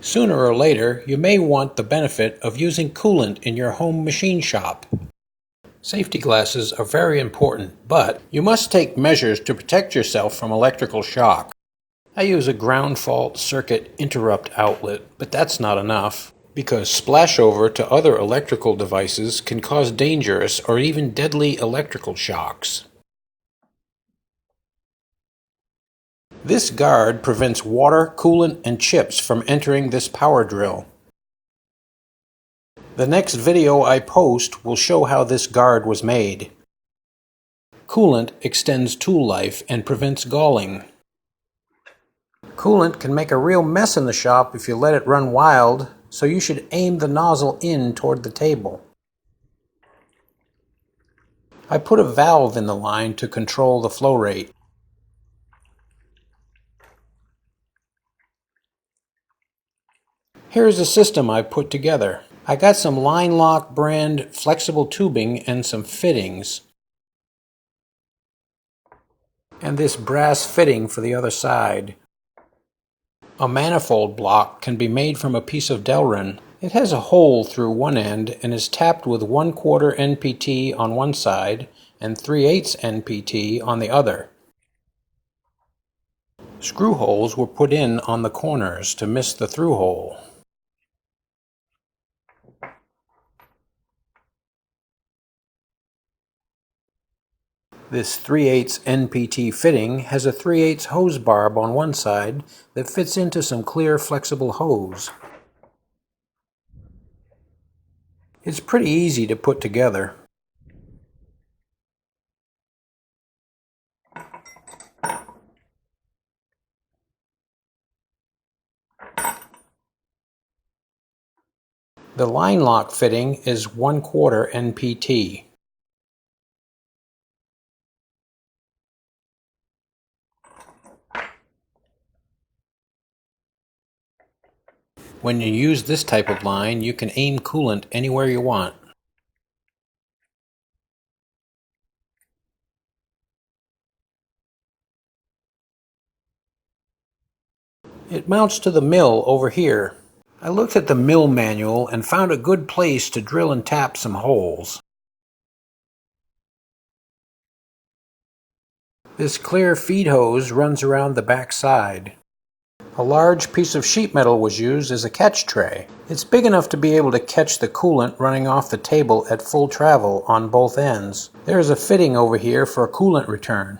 Sooner or later, you may want the benefit of using coolant in your home machine shop. Safety glasses are very important, but you must take measures to protect yourself from electrical shock. I use a ground fault circuit interrupt outlet, but that's not enough, because splashover to other electrical devices can cause dangerous or even deadly electrical shocks. This guard prevents water, coolant, and chips from entering this power drill. The next video I post will show how this guard was made. Coolant extends tool life and prevents galling. Coolant can make a real mess in the shop if you let it run wild, so you should aim the nozzle in toward the table. I put a valve in the line to control the flow rate. Here's a system I put together. I got some Line Lock brand flexible tubing and some fittings. And this brass fitting for the other side. A manifold block can be made from a piece of Delrin. It has a hole through one end and is tapped with 1/4 NPT on one side and 3/8 NPT on the other. Screw holes were put in on the corners to miss the through hole. This 3/8 NPT fitting has a 3/8 hose barb on one side that fits into some clear flexible hose. It's pretty easy to put together. The line lock fitting is 1/4 NPT. When you use this type of line, you can aim coolant anywhere you want. It mounts to the mill over here. I looked at the mill manual and found a good place to drill and tap some holes. This clear feed hose runs around the back side. A large piece of sheet metal was used as a catch tray. It's big enough to be able to catch the coolant running off the table at full travel on both ends. There is a fitting over here for a coolant return.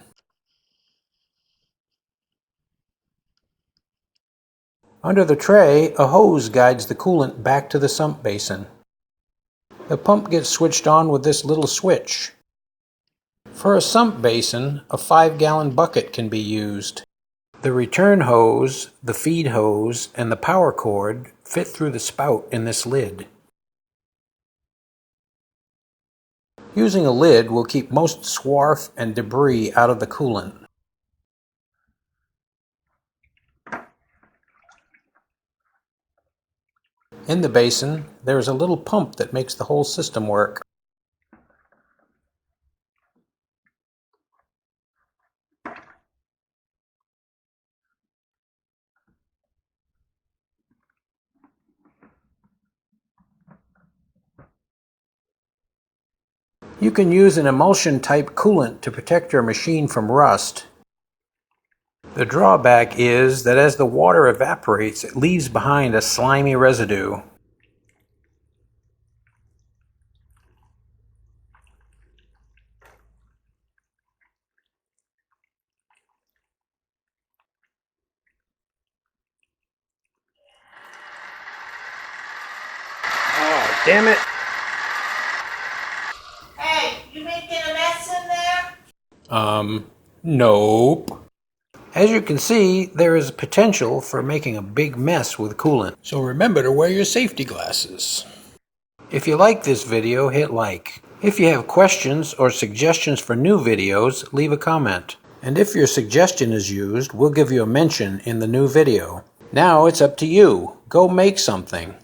Under the tray, a hose guides the coolant back to the sump basin. The pump gets switched on with this little switch. For a sump basin, a 5-gallon bucket can be used. The return hose, the feed hose, and the power cord fit through the spout in this lid. Using a lid will keep most swarf and debris out of the coolant. In the basin, there is a little pump that makes the whole system work. You can use an emulsion-type coolant to protect your machine from rust. The drawback is that as the water evaporates, it leaves behind a slimy residue. Oh, damn it! You making a mess in there? Nope. As you can see, there is potential for making a big mess with coolant. So remember to wear your safety glasses. If you like this video, hit like. If you have questions or suggestions for new videos, leave a comment. And if your suggestion is used, we'll give you a mention in the new video. Now it's up to you. Go make something.